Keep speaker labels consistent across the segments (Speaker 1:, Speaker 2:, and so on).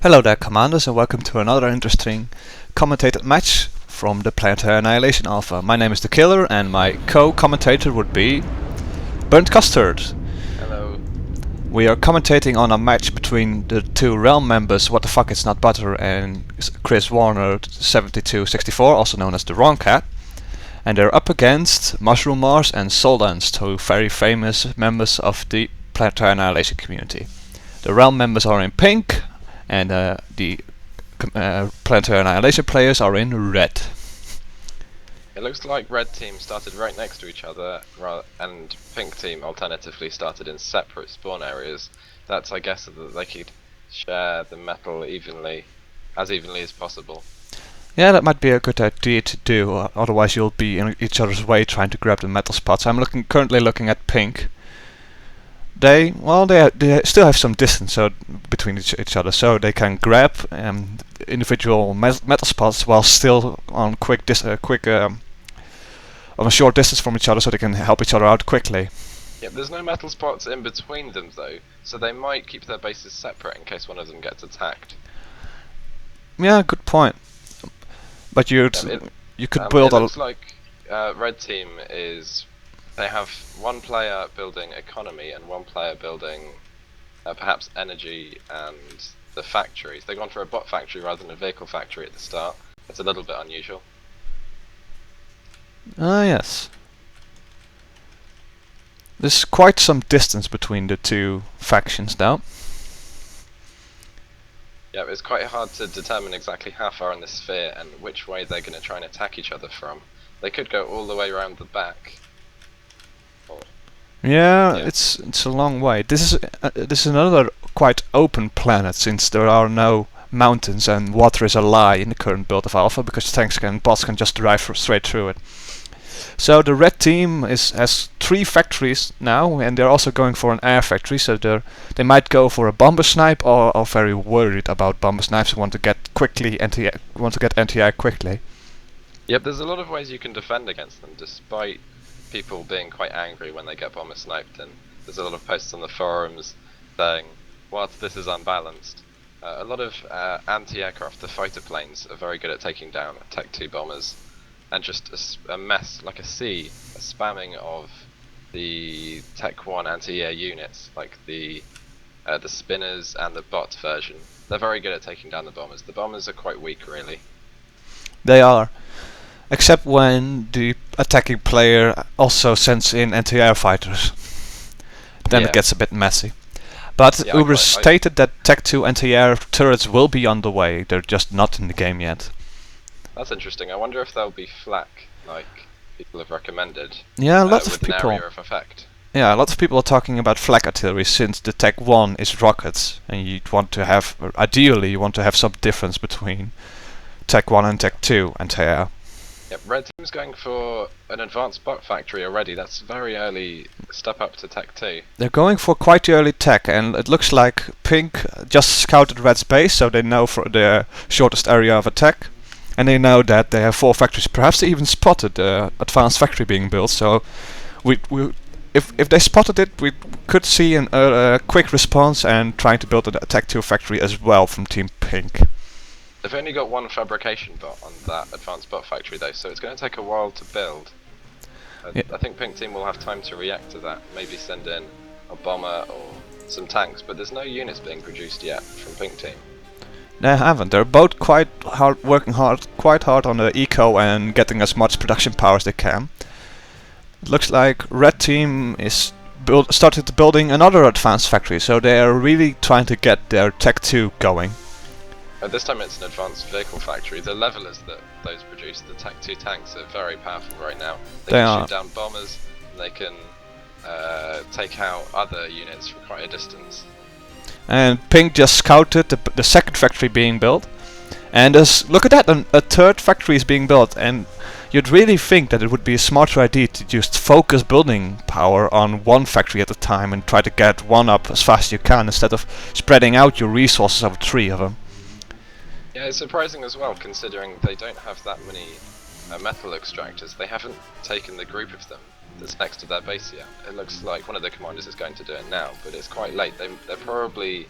Speaker 1: Hello there, commanders, and welcome to another interesting commentated match from the Planetary Annihilation Alpha. My name is the Killer, and my co-commentator would be BurntCustard.
Speaker 2: Hello.
Speaker 1: We are commentating on a match between the two Realm members, TheWrongCat and Chris Warner 7264, also known as TheWrongCat, and they're up against MushrooMars and Soldans, two very famous members of the Planetary Annihilation community. The Realm members are in pink, and the Planetary Annihilation players are in red.
Speaker 2: It looks like red team started right next to each other, and pink team alternatively started in separate spawn areas. That's, I guess, that they could share the metal evenly as possible.
Speaker 1: Yeah, that might be a good idea to do, otherwise you'll be in each other's way trying to grab the metal spots. I'm currently looking at pink. They still have some distance between each other, so they can grab individual metal spots while still on on a short distance from each other, so they can help each other out quickly.
Speaker 2: Yeah, there's no metal spots in between them though, so they might keep their bases separate in case one of them gets attacked.
Speaker 1: Yeah, good point. But you could build
Speaker 2: It looks like red team they have one player building economy and one player building perhaps energy and the factories. They've gone for a bot factory rather than a vehicle factory at the start. That's a little bit unusual.
Speaker 1: Yes. There's quite some distance between the two factions now.
Speaker 2: Yeah, it's quite hard to determine exactly how far in the sphere and which way they're going to try and attack each other from. They could go all the way around the back.
Speaker 1: Yeah, it's a long way. This is another quite open planet, since there are no mountains and water is a lie in the current build of Alpha, because tanks and bots can just drive straight through it. So the red team has 3 factories now, and they're also going for an air factory. So they might go for a bomber snipe, or are very worried about bomber snipes and want to get anti-air quickly.
Speaker 2: Yep, there's a lot of ways you can defend against them, despite people being quite angry when they get bomber sniped, and there's a lot of posts on the forums saying, "What? This is unbalanced." A lot of anti-aircraft, the fighter planes, are very good at taking down Tech 2 bombers, and just a mess, like a spamming of the Tech 1 anti-air units, like the spinners and the bot version. They're very good at taking down the bombers. The bombers are quite weak, really.
Speaker 1: They are. Except when the attacking player also sends in anti-air fighters. Then it gets a bit messy. But Uber stated that Tech 2 anti-air turrets will be on the way, they're just not in the game yet.
Speaker 2: That's interesting. I wonder if they'll be flak, like people have recommended.
Speaker 1: Yeah, a lot of people.
Speaker 2: With an area of effect.
Speaker 1: Yeah, a lot of people are talking about flak artillery, since the Tech 1 is rockets, and ideally you want to have some difference between Tech 1 and Tech 2 anti-air.
Speaker 2: Yep, red team's going for an advanced bot factory already. That's very early step up to Tech 2.
Speaker 1: They're going for quite early tech, and it looks like pink just scouted red's base, so they know for the shortest area of attack. And they know that they have 4 factories. Perhaps they even spotted the advanced factory being built, so if they spotted it, we could see a quick response and trying to build a Tech 2 factory as well from Team Pink.
Speaker 2: They've only got 1 fabrication bot on that advanced bot factory though, so it's going to take a while to build. I think Pink Team will have time to react to that, maybe send in a bomber or some tanks, but there's no units being produced yet from Pink Team.
Speaker 1: They haven't. They're both working quite hard on the eco and getting as much production power as they can. It looks like Red Team started building another advanced factory, so they are really trying to get their Tech 2 going.
Speaker 2: This time it's an advanced vehicle factory. The levelers that those produce, the Tech 2 tanks, are very powerful right now. They can shoot down bombers, and they can take out other units from quite a distance.
Speaker 1: And Pink just scouted the second factory being built, and look at that, a third factory is being built, and you'd really think that it would be a smarter idea to just focus building power on one factory at a time and try to get one up as fast as you can, instead of spreading out your resources over 3 of them.
Speaker 2: Yeah, it's surprising as well, considering they don't have that many metal extractors. They haven't taken the group of them that's next to their base yet. It looks like one of the commanders is going to do it now, but it's quite late. They're probably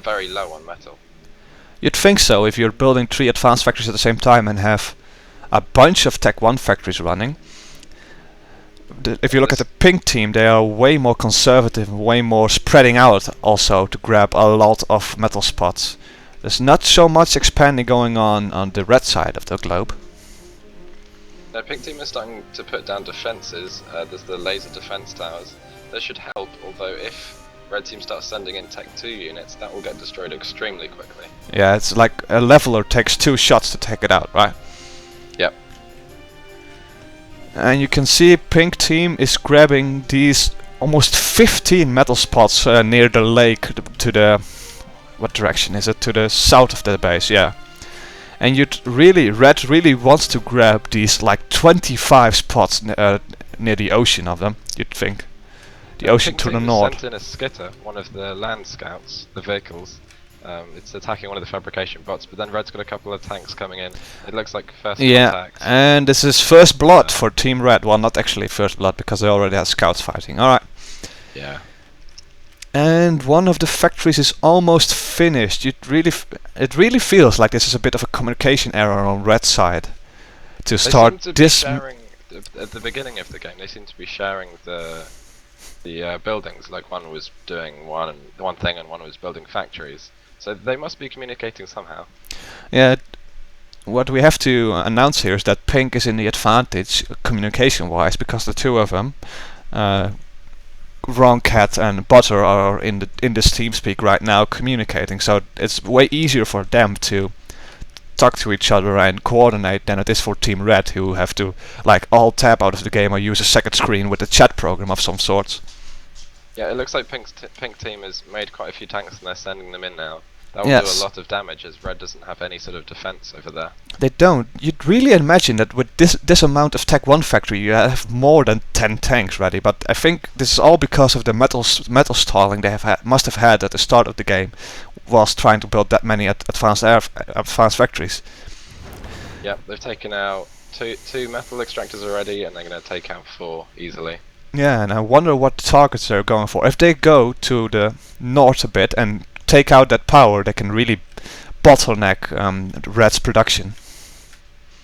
Speaker 2: very low on metal.
Speaker 1: You'd think so if you're building 3 advanced factories at the same time and have a bunch of Tech 1 factories running. If you look at the pink team, they are way more conservative, way more spreading out also to grab a lot of metal spots. There's not so much expanding going on the red side of the globe.
Speaker 2: The pink team is starting to put down defences. There's the laser defence towers. That should help, although if red team starts sending in Tech 2 units, that will get destroyed extremely quickly.
Speaker 1: Yeah, it's like a leveler takes 2 shots to take it out, right?
Speaker 2: Yep.
Speaker 1: And you can see pink team is grabbing these almost 15 metal spots near the lake to the... what direction is it? To the south of the base, yeah. And red really wants to grab these like 25 spots near the ocean of them, you'd think. The ocean to the north.
Speaker 2: Sent in a skitter, one of the land scouts, the vehicles. It's attacking one of the fabrication bots, but then red's got a couple of tanks coming in. It looks like first contact.
Speaker 1: And this is first blood for Team Red. Well, not actually first blood, because they already had scouts fighting. Alright.
Speaker 2: Yeah.
Speaker 1: And one of the factories is almost finished. It really feels like this is a bit of a communication error on red side. To start this...
Speaker 2: at the beginning of the game, they seem to be sharing the buildings. Like one was doing one thing and one was building factories. So they must be communicating somehow. Yeah.
Speaker 1: What we have to announce here is that pink is in the advantage communication-wise, because the two of them, TheWrongCat and Butter, are in this TeamSpeak right now communicating. So it's way easier for them to talk to each other and coordinate than it is for Team Red, who have to like all tab out of the game or use a second screen with a chat program of some sort.
Speaker 2: Yeah, it looks like pink team has made quite a few tanks and they're sending them in now. That will do a lot of damage, as red doesn't have any sort of defense over there.
Speaker 1: They don't. You'd really imagine that with this amount of Tech 1 factory you have more than 10 tanks ready, but I think this is all because of the metal stalling they must have had at the start of the game whilst trying to build that many advanced factories.
Speaker 2: Yep, they've taken out two metal extractors already, and they're going to take out 4 easily.
Speaker 1: Yeah, and I wonder what targets they're going for. If they go to the north a bit and take out that power, they can really bottleneck red's production.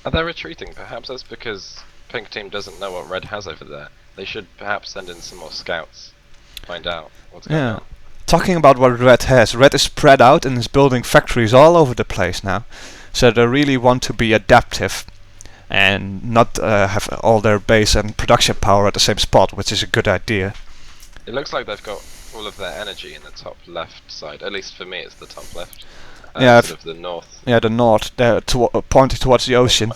Speaker 2: Are they retreating? Perhaps that's because pink team doesn't know what red has over there. They should perhaps send in some more scouts, find out what's going on.
Speaker 1: Talking about what red has, red is spread out and is building factories all over the place now. So they really want to be adaptive and not have all their base and production power at the same spot, which is a good idea.
Speaker 2: It looks like they've got all of their energy in the top left side. At least for me, it's the top left. Sort of the north.
Speaker 1: Yeah, the north. They're pointing towards the ocean.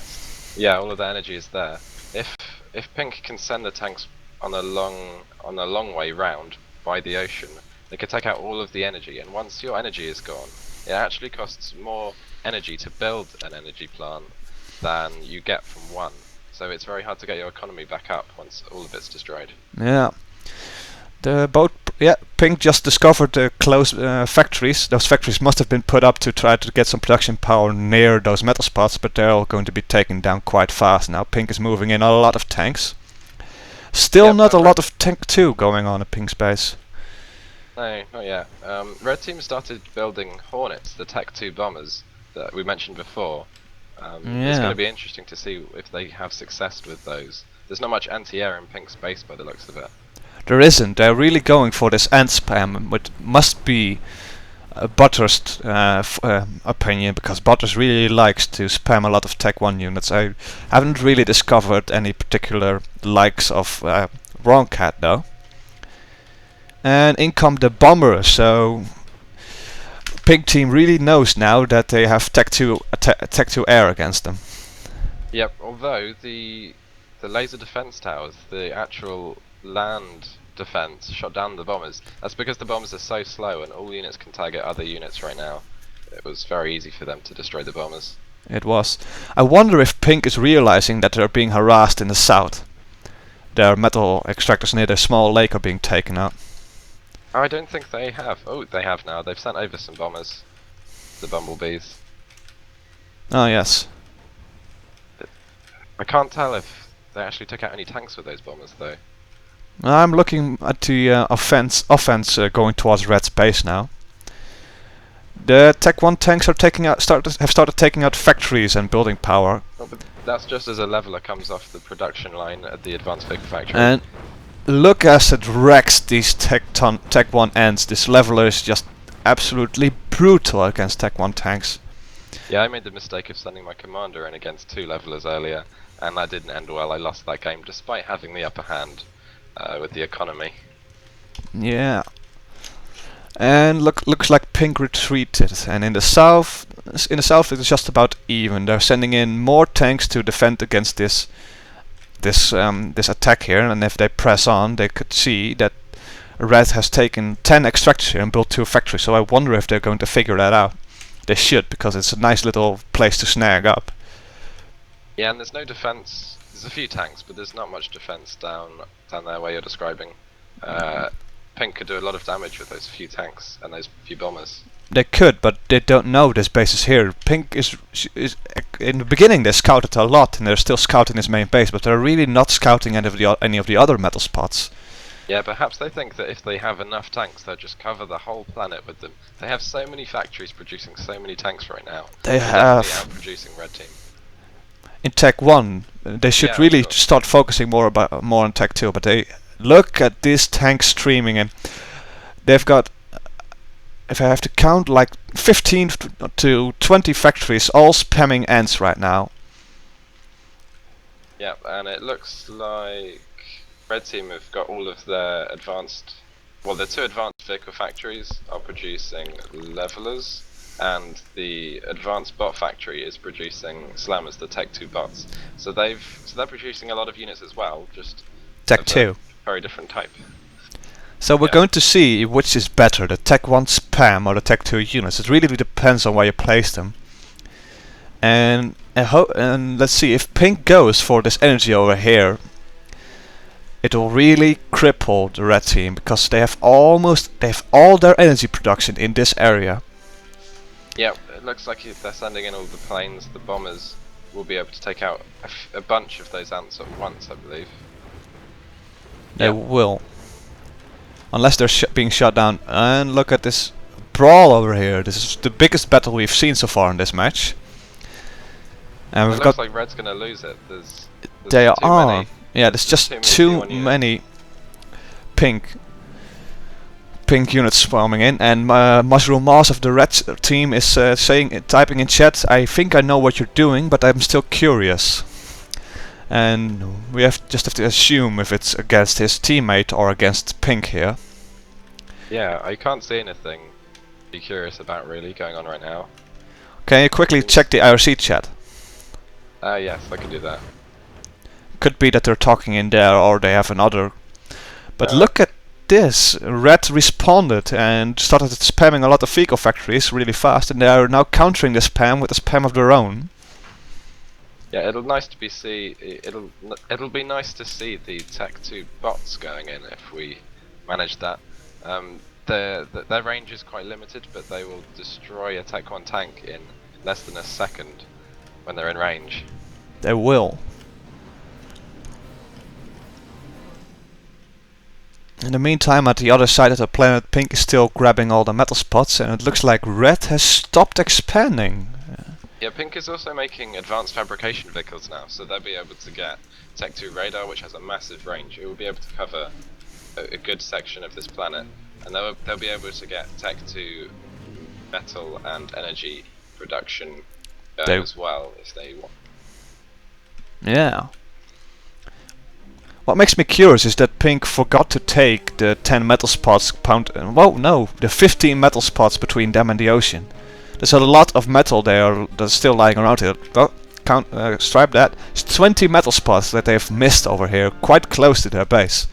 Speaker 2: Yeah, all of the energy is there. If pink can send the tanks on a long way round by the ocean, they can take out all of the energy. And once your energy is gone, it actually costs more energy to build an energy plant than you get from one. So it's very hard to get your economy back up once all of it's destroyed.
Speaker 1: Yeah. Pink just discovered the close factories. Those factories must have been put up to try to get some production power near those metal spots, but they're all going to be taken down quite fast now. Pink is moving in a lot of tanks. Still not a lot of Tank 2 going on at Pink's base.
Speaker 2: No, not yet. Red team started building Hornets, the Tech 2 bombers that we mentioned before. It's going to be interesting to see if they have success with those. There's not much anti-air in Pink's base by the looks of it.
Speaker 1: There isn't. They're really going for this ant spam, which must be Butter's opinion, because Butters really likes to spam a lot of Tech 1 units. I haven't really discovered any particular likes of TheWrongCat though. And in come the bombers, so Pink team really knows now that they have Tech 2 air against them.
Speaker 2: Yep, although the laser defense towers, the actual land defense, shot down the bombers. That's because the bombers are so slow and all units can target other units right now. It was very easy for them to destroy the bombers.
Speaker 1: It was. I wonder if Pink is realizing that they're being harassed in the south. Their metal extractors near the small lake are being taken out.
Speaker 2: I don't think they have. Oh, they have now. They've sent over some bombers. The bumblebees.
Speaker 1: Oh, yes.
Speaker 2: I can't tell if they actually took out any tanks with those bombers, though.
Speaker 1: I'm looking at the offense going towards Red's base now. The Tech 1 tanks are have started taking out factories and building power.
Speaker 2: Oh, but that's just as a leveler comes off the production line at the advanced vehicle factory.
Speaker 1: And look as it wrecks these Tech 1 ends. This leveler is just absolutely brutal against Tech 1 tanks.
Speaker 2: Yeah, I made the mistake of sending my commander in against 2 levelers earlier, and that didn't end well. I lost that game despite having the upper hand with the economy.
Speaker 1: Yeah. And looks like Pink retreated, and in the south it's just about even. They're sending in more tanks to defend against this attack here, and if they press on, they could see that Red has taken 10 extractors here and built 2 factories. So I wonder if they're going to figure that out. They should, because it's a nice little place to snag up.
Speaker 2: Yeah, and there's no defense. There's a few tanks, but there's not much defense down there where you're describing. Pink could do a lot of damage with those few tanks and those few bombers.
Speaker 1: They could, but they don't know this base is here. Pink is in the beginning they scouted a lot, and they're still scouting his main base, but they're really not scouting any of the other metal spots.
Speaker 2: Yeah, perhaps they think that if they have enough tanks, they'll just cover the whole planet with them. They have so many factories producing so many tanks right now.
Speaker 1: They have
Speaker 2: outproducing Red Team.
Speaker 1: In Tech 1, they should really start focusing more on Tech 2. But they look at this tank streaming, and they've got, if I have to count, like 15 to 20 factories all spamming ends right now.
Speaker 2: Yeah, and it looks like Red Team have got all of their advanced, well, their 2 advanced vehicle factories are producing levelers, and the advanced bot factory is producing slammers, the Tech 2 bots. So they're producing a lot of units as well, just
Speaker 1: Tech 2.
Speaker 2: Very different type.
Speaker 1: So we're going to see which is better, the Tech 1 spam or the Tech 2 units. It really depends on where you place them. And let's see, if Pink goes for this energy over here, it will really cripple the Red Team, because they have all their energy production in this area.
Speaker 2: Yeah, it looks like if they're sending in all the planes, the bombers will be able to take out a bunch of those ants at once, I believe.
Speaker 1: They will. Unless they're being shut down. And look at this brawl over here. This is the biggest battle we've seen so far in this match. And
Speaker 2: it looks like Red's gonna lose it. There's
Speaker 1: they
Speaker 2: too
Speaker 1: are.
Speaker 2: many.
Speaker 1: Yeah, there's just too many pink units swarming in, and MushrooMars of the Red team is typing in chat, "I think I know what you're doing, but I'm still curious." And we just have to assume if it's against his teammate or against Pink here.
Speaker 2: Yeah, I can't see anything to be curious about really going on right now.
Speaker 1: Can you quickly check the IRC chat?
Speaker 2: Yes, I can do that.
Speaker 1: Could be that they're talking in there, or they have another. But look at this. Red responded and started spamming a lot of vehicle factories really fast, and they are now countering the spam with a spam of their own.
Speaker 2: Yeah, it'll be nice to see the Tech 2 bots going in if we manage that. Their range is quite limited, but they will destroy a Tech 1 tank in less than a second when they're in range.
Speaker 1: They will. In the meantime, at the other side of the planet, Pink is still grabbing all the metal spots, and it looks like Red has stopped expanding.
Speaker 2: Yeah, Pink is also making advanced fabrication vehicles now, so they'll be able to get Tech 2 radar, which has a massive range. It will be able to cover a good section of this planet, and they'll be able to get Tech 2 metal and energy production as well if they want.
Speaker 1: Yeah. What makes me curious is that Pink forgot to take the 10 metal spots the 15 metal spots between them and the ocean. There's a lot of metal there that's still lying around here. Oh, stripe that. It's 20 metal spots that they've missed over here, quite close to their base.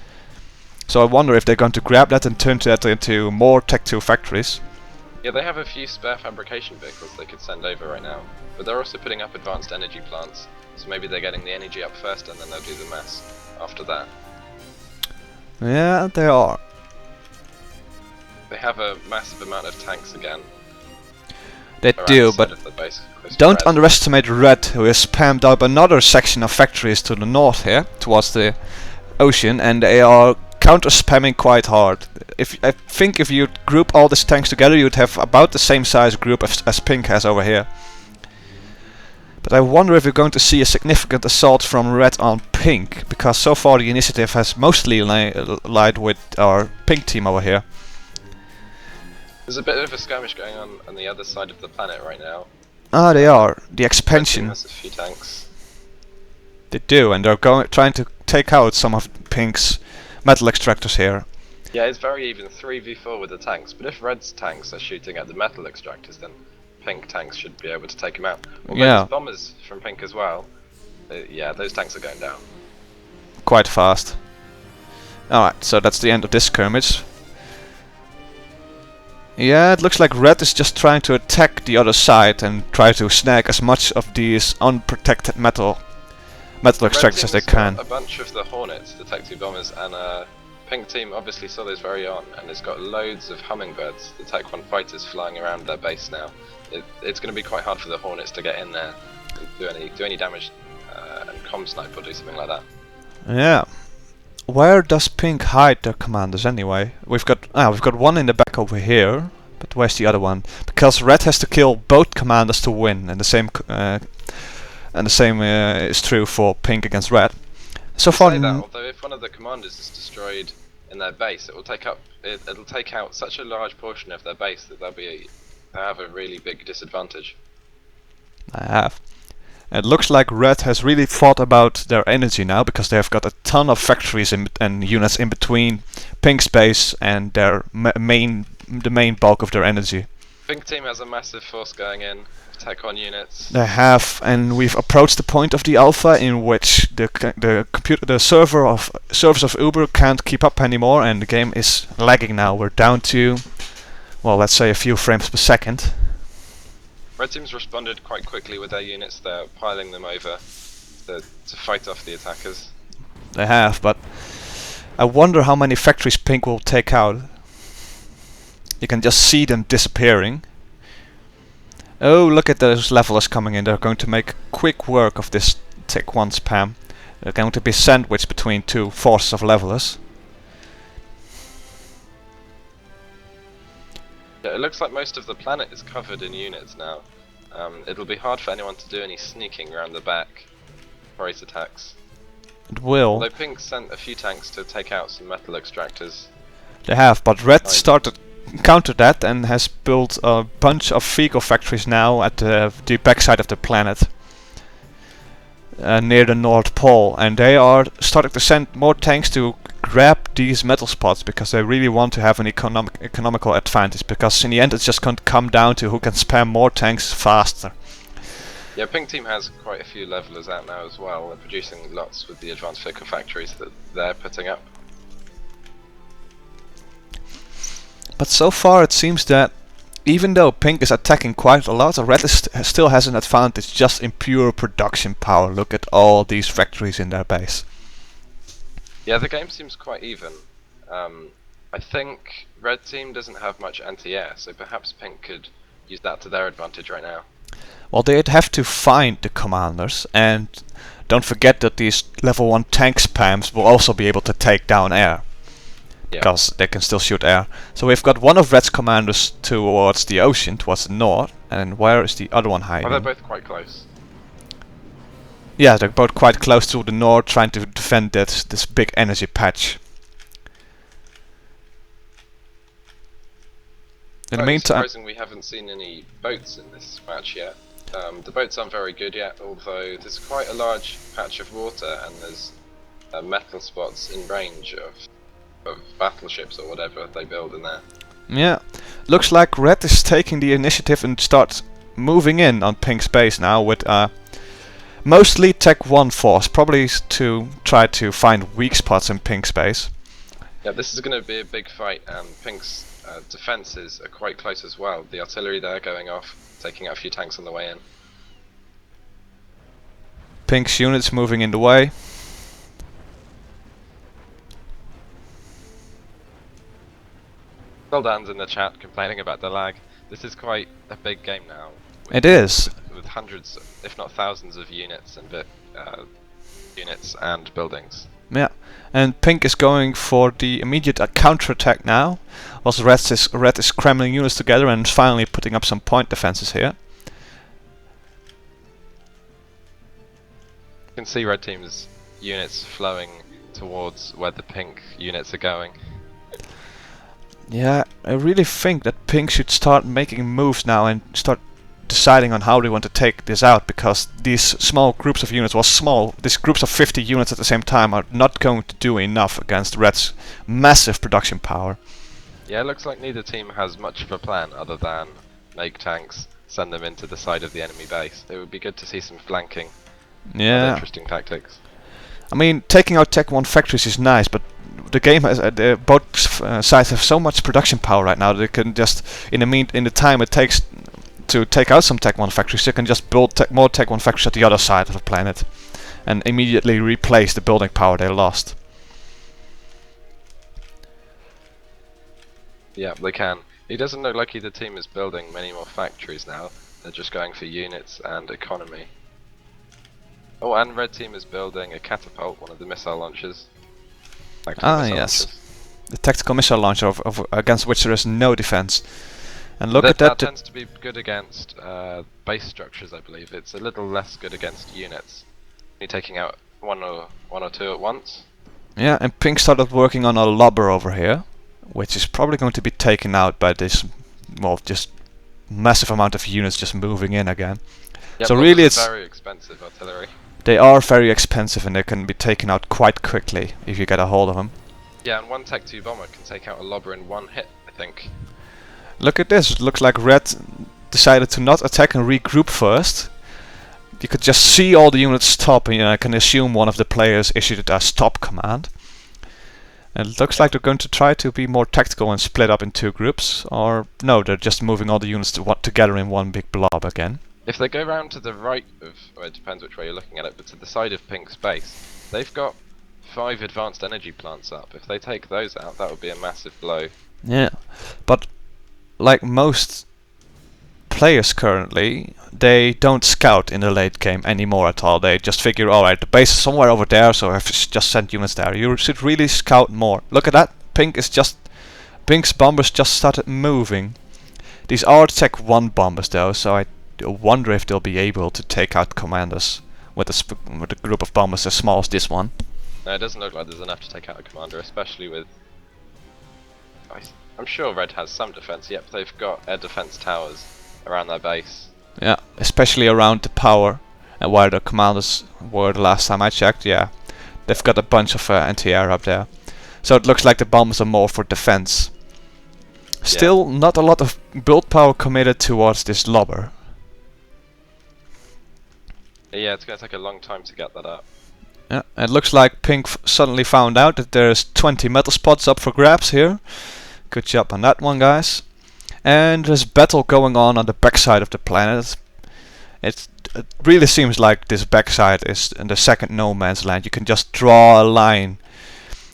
Speaker 1: So I wonder if they're going to grab that and turn that into more Tech 2 factories.
Speaker 2: Yeah, they have a few spare fabrication vehicles they could send over right now, but they're also putting up advanced energy plants, so maybe they're getting the energy up first and then they'll do the mass after that.
Speaker 1: Yeah, they are.
Speaker 2: They have a massive amount of tanks again.
Speaker 1: They do, but don't underestimate Red, who has spammed up another section of factories to the north here, towards the ocean, and they are counter spamming quite hard. I think if you group all these tanks together, you'd have about the same size group as Pink has over here. But I wonder if we're going to see a significant assault from Red on Pink, because so far the initiative has mostly lied with our Pink team over here.
Speaker 2: There's a bit of a skirmish going on the other side of the planet right now.
Speaker 1: Ah, they are. The expansion.
Speaker 2: Has a few tanks.
Speaker 1: They do, and they're trying to take out some of Pink's metal extractors here.
Speaker 2: Yeah, it's very even 3v4 with the tanks, but if Red's tanks are shooting at the metal extractors, then Pink tanks should be able to take them out. Although
Speaker 1: Yeah.
Speaker 2: there's bombers from Pink as well. Yeah, those tanks are going down.
Speaker 1: Quite fast. Alright, so that's the end of this skirmish. Yeah, it looks like Red is just trying to attack the other side and try to snag as much of these unprotected metal extractors as they can.
Speaker 2: A bunch of the Hornets, the Tech 2 bombers, and Pink team obviously saw those very on, and it's got loads of Hummingbirds, the Tech 1 fighters, flying around their base now. It's going to be quite hard for the Hornets to get in there and do any damage and comm snipe or do something like that.
Speaker 1: Yeah. Where does Pink hide their commanders anyway? We've got one in the back over here, but where's the other one? Because Red has to kill both commanders to win, and the same is true for Pink against Red. So far,
Speaker 2: although if one of the commanders is destroyed in their base, it'll take out such a large portion of their base that they'll have a really big disadvantage.
Speaker 1: I have. It looks like Red has really thought about their energy now, because they've got a ton of factories and units in between Pink's base and their the main bulk of their energy.
Speaker 2: Pink team has a massive force going in, Tech 1 units.
Speaker 1: They have, and we've approached the point of the alpha in which the servers of Uber can't keep up anymore, and the game is lagging now. We're down to, well, let's say a few frames per second.
Speaker 2: Red team's responded quite quickly with their units. They're piling them over to fight off the attackers.
Speaker 1: They have, but I wonder how many factories Pink will take out. You can just see them disappearing. Oh, look at those levelers coming in. They're going to make quick work of this Tech 1 spam. They're going to be sandwiched between two forces of levelers.
Speaker 2: Yeah, it looks like most of the planet is covered in units now. It'll be hard for anyone to do any sneaking around the back for his attacks.
Speaker 1: It will.
Speaker 2: Although Pink sent a few tanks to take out some metal extractors.
Speaker 1: They have, but Red started counter that and has built a bunch of vehicle factories now at the backside of the planet. Near the North Pole, and they are starting to send more tanks to grab these metal spots because they really want to have an economical advantage, because in the end it's just going to come down to who can spam more tanks faster.
Speaker 2: Yeah, Pink team has quite a few levelers out now as well. They're producing lots with the advanced vehicle factories that they're putting up.
Speaker 1: But so far it seems that even though Pink is attacking quite a lot, Red still has an advantage just in pure production power. Look at all these factories in their base.
Speaker 2: Yeah, the game seems quite even. I think Red team doesn't have much anti-air, so perhaps Pink could use that to their advantage right now.
Speaker 1: Well, they'd have to find the commanders, and don't forget that these level 1 tank spams will also be able to take down air.
Speaker 2: Yeah.
Speaker 1: Because they can still shoot air. So we've got one of Red's commanders towards the ocean, towards the north, and where is the other one hiding?
Speaker 2: Oh, they're both quite close.
Speaker 1: Yeah, they're both quite close to the north, trying to defend this big energy patch. In the meantime,
Speaker 2: surprising we haven't seen any boats in this match yet. The boats aren't very good yet, although there's quite a large patch of water and there's metal spots in range of battleships or whatever they build in there.
Speaker 1: yeah, looks like Red is taking the initiative and starts moving in on Pink's base now with mostly Tech 1 force, probably to try to find weak spots in Pink's base.
Speaker 2: Yeah, this is going to be a big fight, and Pink's defences are quite close as well. The artillery there going off, taking out a few tanks on the way in.
Speaker 1: Pink's units moving in the way.
Speaker 2: Soldans in the chat complaining about the lag. This is quite a big game now.
Speaker 1: It is.
Speaker 2: With hundreds, if not thousands, of units and units and buildings.
Speaker 1: Yeah, And pink is going for the immediate counter-attack now, whilst red is cramming units together and finally putting up some point defenses here.
Speaker 2: You can see red team's units flowing towards where the pink units are going.
Speaker 1: Yeah, I really think that pink should start making moves now and start deciding on how they want to take this out, because these small groups of units, these groups of 50 units at the same time are not going to do enough against red's massive production power.
Speaker 2: Yeah, it looks like neither team has much of a plan other than make tanks, send them into the side of the enemy base. It would be good to see some flanking.
Speaker 1: Yeah.
Speaker 2: Interesting tactics.
Speaker 1: I mean, taking out Tech 1 factories is nice, but the game has both sides have so much production power right now that they can just in the time it takes to take out some Tech 1 factories, they can just build more Tech 1 factories at the other side of the planet and immediately replace the building power they lost.
Speaker 2: Yeah, they can. It doesn't look like either team is building many more factories now. They're just going for units and economy. Oh, and red team is building a catapult, one of the missile launchers.
Speaker 1: Yes. The tactical missile launcher against which there is no defense. And look at that.
Speaker 2: That tends to be good against base structures, I believe. It's a little less good against units. You're taking out one or two at once.
Speaker 1: Yeah, and pink started working on a lobber over here, which is probably going to be taken out by this, well, just massive amount of units just moving in again.
Speaker 2: Yep,
Speaker 1: so really it's
Speaker 2: very expensive artillery.
Speaker 1: They are very expensive and they can be taken out quite quickly if you get a hold of them.
Speaker 2: Yeah, and one Tech 2 bomber can take out a lobber in one hit, I think.
Speaker 1: Look at this, it looks like red decided to not attack and regroup first. You could just see all the units stop, and I can assume one of the players issued a stop command. And it looks like they're going to try to be more tactical and split up in two groups, or no, they're just moving all the units together in one big blob again.
Speaker 2: If they go round to the right of, well, it depends which way you're looking at it, but to the side of pink's base, they've got 5 advanced energy plants up. If they take those out, that would be a massive blow.
Speaker 1: Yeah, but like most players currently, they don't scout in the late game anymore at all. They just figure, alright, the base is somewhere over there, so I've just sent units there. You should really scout more. Look at that, Pink's bombers just started moving. These are Tech 1 bombers though, so I wonder if they'll be able to take out commanders with a group of bombers as small as this one.
Speaker 2: No, it doesn't look like there's enough to take out a commander, especially with... I'm sure red has some defense. Yep, they've got air defense towers around their base.
Speaker 1: Yeah, especially around the power and where the commanders were the last time I checked. Yeah, they've got a bunch of anti-air up there. So it looks like the bombs are more for defense. Still, not a lot of build power committed towards this lobber.
Speaker 2: Yeah, it's going to take a long time to get that up.
Speaker 1: Yeah, it looks like pink suddenly found out that there's 20 metal spots up for grabs here. Good job on that one, guys. And there's battle going on the backside of the planet. It really seems like this backside is in the second no man's land. You can just draw a line,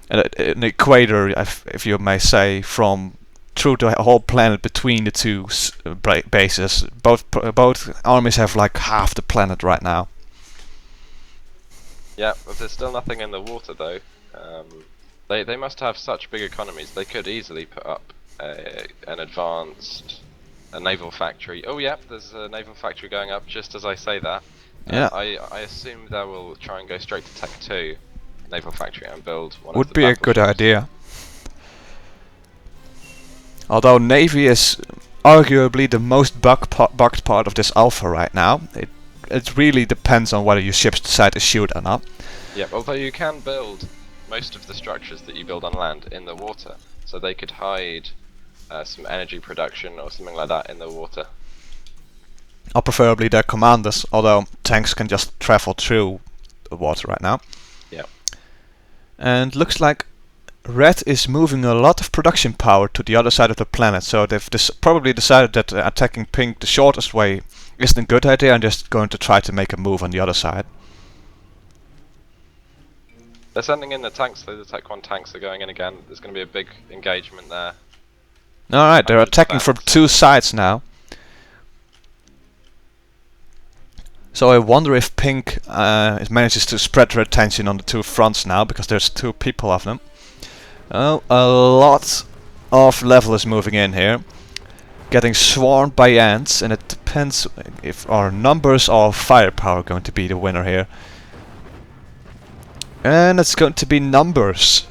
Speaker 1: an equator, if you may say, from through the whole planet between the two bases. Both armies have like half the planet right now.
Speaker 2: Yeah, but there's still nothing in the water though. They must have such big economies. They could easily put up an advanced naval factory. Oh yeah, there's a naval factory going up just as I say that.
Speaker 1: Yeah.
Speaker 2: I assume they will try and go straight to Tech 2 naval factory and build one.
Speaker 1: Would be a good idea. Although Navy is arguably the most bugged part of this alpha right now. It really depends on whether your ships decide to shoot or not.
Speaker 2: Yeah, although you can build most of the structures that you build on land in the water, so they could hide some energy production or something like that in the water.
Speaker 1: Or preferably their commanders, although tanks can just travel through the water right now.
Speaker 2: Yeah.
Speaker 1: And looks like red is moving a lot of production power to the other side of the planet, so they've probably decided that attacking pink the shortest way isn't a good idea and just going to try to make a move on the other side.
Speaker 2: They're sending in the tanks, though. The Tech 1 tanks are going in again. There's going to be a big engagement there.
Speaker 1: Alright, they're attacking from two sides now. So I wonder if Pink manages to spread their attention on the two fronts now, because there's two people of them. Oh, a lot of levelers moving in here, getting swarmed by ants, and it depends if our numbers or firepower are going to be the winner here. And it's going to be numbers.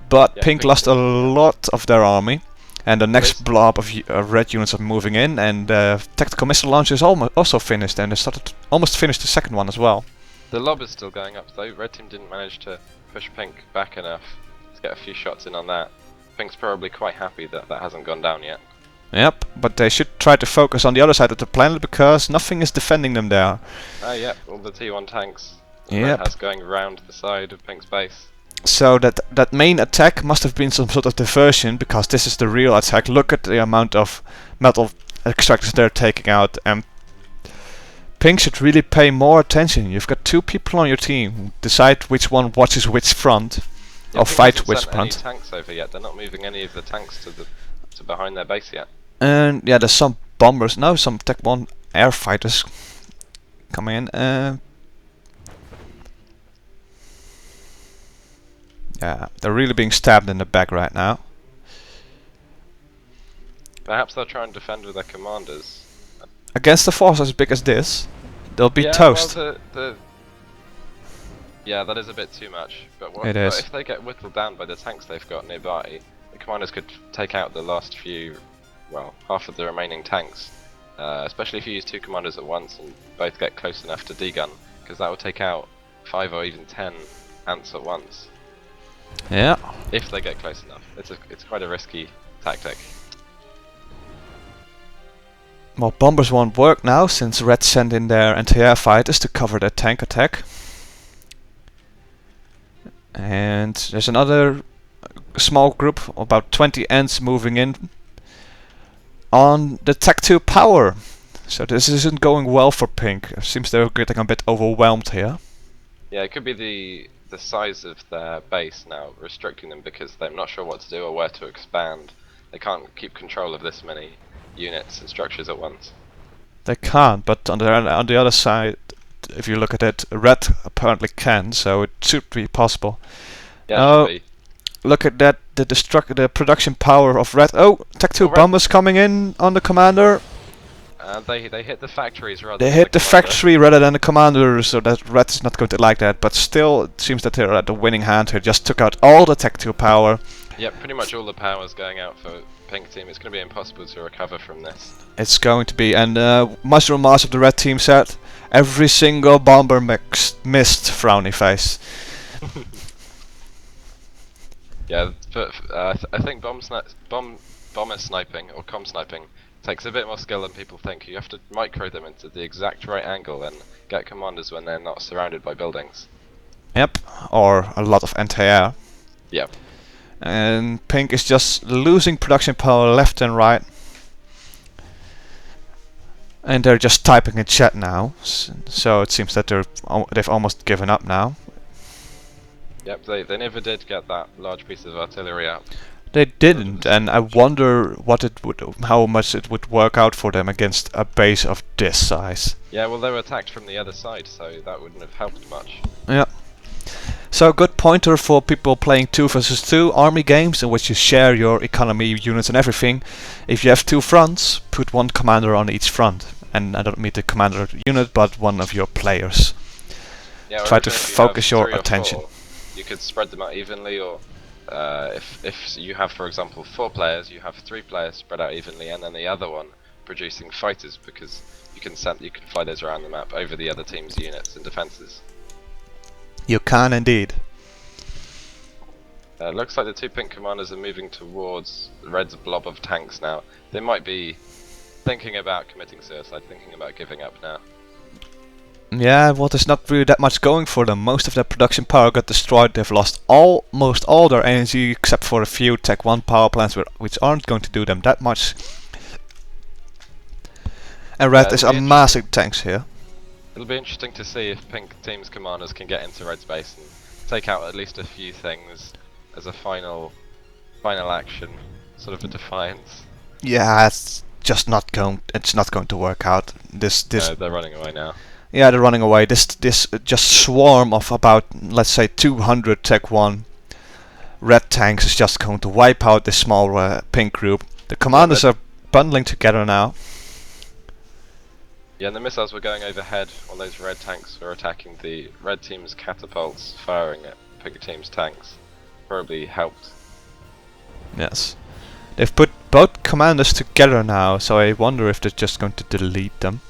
Speaker 1: But
Speaker 2: Yeah,
Speaker 1: Pink
Speaker 2: Pink
Speaker 1: lost a
Speaker 2: is-
Speaker 1: lot of their army, and the next blob of red units are moving in, and tactical missile launcher is also finished, and they almost finished the second one as well.
Speaker 2: The lob is still going up though. Red team didn't manage to push Pink back enough to get a few shots in on that. Pink's probably quite happy that that hasn't gone down yet.
Speaker 1: Yep, but they should try to focus on the other side of the planet, because nothing is defending them there.
Speaker 2: Oh yep, all the T1 tanks.
Speaker 1: Yep.
Speaker 2: Red has going round the side of Pink's base.
Speaker 1: So that main attack must have been some sort of diversion, because this is the real attack. Look at the amount of metal extractors they're taking out, and Pink should really pay more attention. You've got two people on your team. Decide which one watches which front,
Speaker 2: Yeah,
Speaker 1: or
Speaker 2: Pink
Speaker 1: fight
Speaker 2: hasn't
Speaker 1: which
Speaker 2: sent
Speaker 1: front.
Speaker 2: any tanks over yet. They're not moving any of the tanks to behind their base yet.
Speaker 1: And yeah, there's some bombers now, some Tech 1 air fighters coming in. Yeah, they're really being stabbed in the back right now.
Speaker 2: Perhaps they'll try and defend with their commanders.
Speaker 1: Against a force as big as this, they'll be
Speaker 2: Yeah,
Speaker 1: toast.
Speaker 2: well, yeah, that is a bit too much. But
Speaker 1: It is.
Speaker 2: if they get whittled down by the tanks they've got nearby, the commanders could take out the last few, well, half of the remaining tanks. Especially if you use two commanders at once and both get close enough to degun, because that will take out 5 or even 10 ants at once.
Speaker 1: Yeah.
Speaker 2: If they get close enough. It's quite a risky tactic.
Speaker 1: Well, bombers won't work now, since Red sent in their anti-air fighters to cover their tank attack. And there's another small group, about 20 ants moving in on the Tech 2 power. So this isn't going well for Pink. It seems they're getting a bit overwhelmed here.
Speaker 2: Yeah, it could be the size of their base now restricting them, because they're not sure what to do or where to expand. They can't keep control of this many units and structures at once.
Speaker 1: They can't, but on the other side, if you look at it, Red apparently can, so it should be possible.
Speaker 2: Yeah,
Speaker 1: Oh,
Speaker 2: should be.
Speaker 1: look at that, the production power of Red. Oh, Tech 2
Speaker 2: Oh, Red-
Speaker 1: bombers coming in on the commander.
Speaker 2: They hit the factories rather
Speaker 1: They
Speaker 2: than
Speaker 1: hit the
Speaker 2: commander.
Speaker 1: factory rather than the commander, so that Red is not going to like that. But still, it seems that they're at the winning hand here. Just took out all the Tech 2 power.
Speaker 2: Yep, pretty much all the power's going out for Pink team. It's going to be impossible to recover from this.
Speaker 1: It's going to be, and MushrooMars of the Red team said, every single bomber missed, frowny face.
Speaker 2: Yeah, but I think bomber sniping or com sniping takes a bit more skill than people think. You have to micro them into the exact right angle and get commanders when they're not surrounded by buildings.
Speaker 1: Yep, or a lot of anti-air.
Speaker 2: Yep.
Speaker 1: And Pink is just losing production power left and right. And they're just typing in chat now, so it seems that they've almost given up now.
Speaker 2: Yep, they never did get that large piece of artillery out.
Speaker 1: They didn't, and I wonder how much it would work out for them against a base of this size.
Speaker 2: Yeah, well, they were attacked from the other side, so that wouldn't have helped much.
Speaker 1: Yeah. So a good pointer for people playing 2 versus 2 army games in which you share your economy, units and everything. If you have 2 fronts, put 1 commander on each front. And I don't mean the commander unit, but one of your players.
Speaker 2: Yeah, or
Speaker 1: Try to
Speaker 2: even if you
Speaker 1: focus
Speaker 2: have
Speaker 1: your
Speaker 2: 3 or
Speaker 1: attention.
Speaker 2: 4, you could spread them out evenly, or if you have, for example, 4 players, you have 3 players spread out evenly, and then the other one producing fighters, because you can fly those around the map over the other team's units and defenses.
Speaker 1: You can indeed.
Speaker 2: Looks like the 2 pink commanders are moving towards Red's blob of tanks now. They might be thinking about committing suicide, thinking about giving up now.
Speaker 1: Yeah, well, there's not really that much going for them. Most of their production power got destroyed. They've lost almost all their energy, except for a few Tech 1 power plants which aren't going to do them that much. And Red is amassing tanks here.
Speaker 2: It'll be interesting to see if Pink Team's commanders can get into Red's base and take out at least a few things as a final action, sort of a defiance.
Speaker 1: Yeah, it's just not going. It's not going to work out. This
Speaker 2: They're running away now.
Speaker 1: Yeah, they're running away. This just swarm of about, let's say, 200 Tech 1 red tanks is just going to wipe out this small pink group. The commanders are bundling together now.
Speaker 2: Yeah, and the missiles were going overhead while those red tanks were attacking the red team's catapults, firing at pink team's tanks. Probably helped.
Speaker 1: Yes. They've put both commanders together now, so I wonder if they're just going to delete them.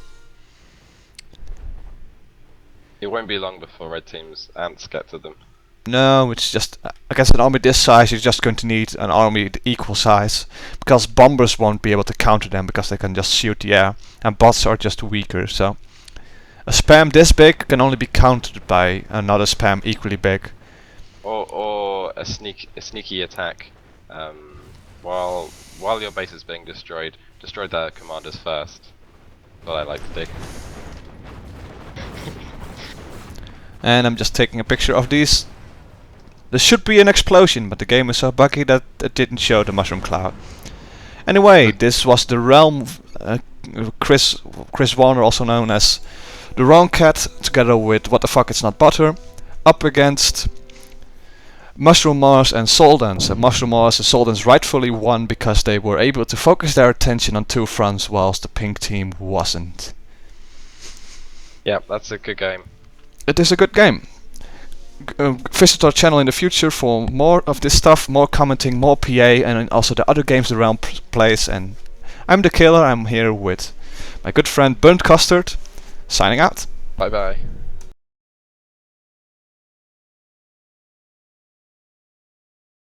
Speaker 2: It won't be long before red team's ants get to them.
Speaker 1: No, it's just, against an army this size, you're just going to need an army equal size. Because bombers won't be able to counter them because they can just shoot the air. And bots are just weaker, so... A spam this big can only be countered by another spam equally big.
Speaker 2: Or a sneaky attack. While your base is being destroyed, destroy their commanders first. That's what I like to do.
Speaker 1: And I'm just taking a picture of these. There should be an explosion, but the game is so buggy that it didn't show the mushroom cloud. Anyway, this was the realm. Chris Warner, also known as TheWrongCat, together with What the Fuck It's Not Butter, up against MushrooMars and Soldans. And MushrooMars and Soldans rightfully won because they were able to focus their attention on two fronts, whilst the pink team wasn't.
Speaker 2: Yeah, that's a good game.
Speaker 1: It is a good game. Visit our channel in the future for more of this stuff, more commenting, more PA, and also the other games the realm plays. And I'm the Killer. I'm here with my good friend BurntCustard, signing out.
Speaker 2: Bye bye.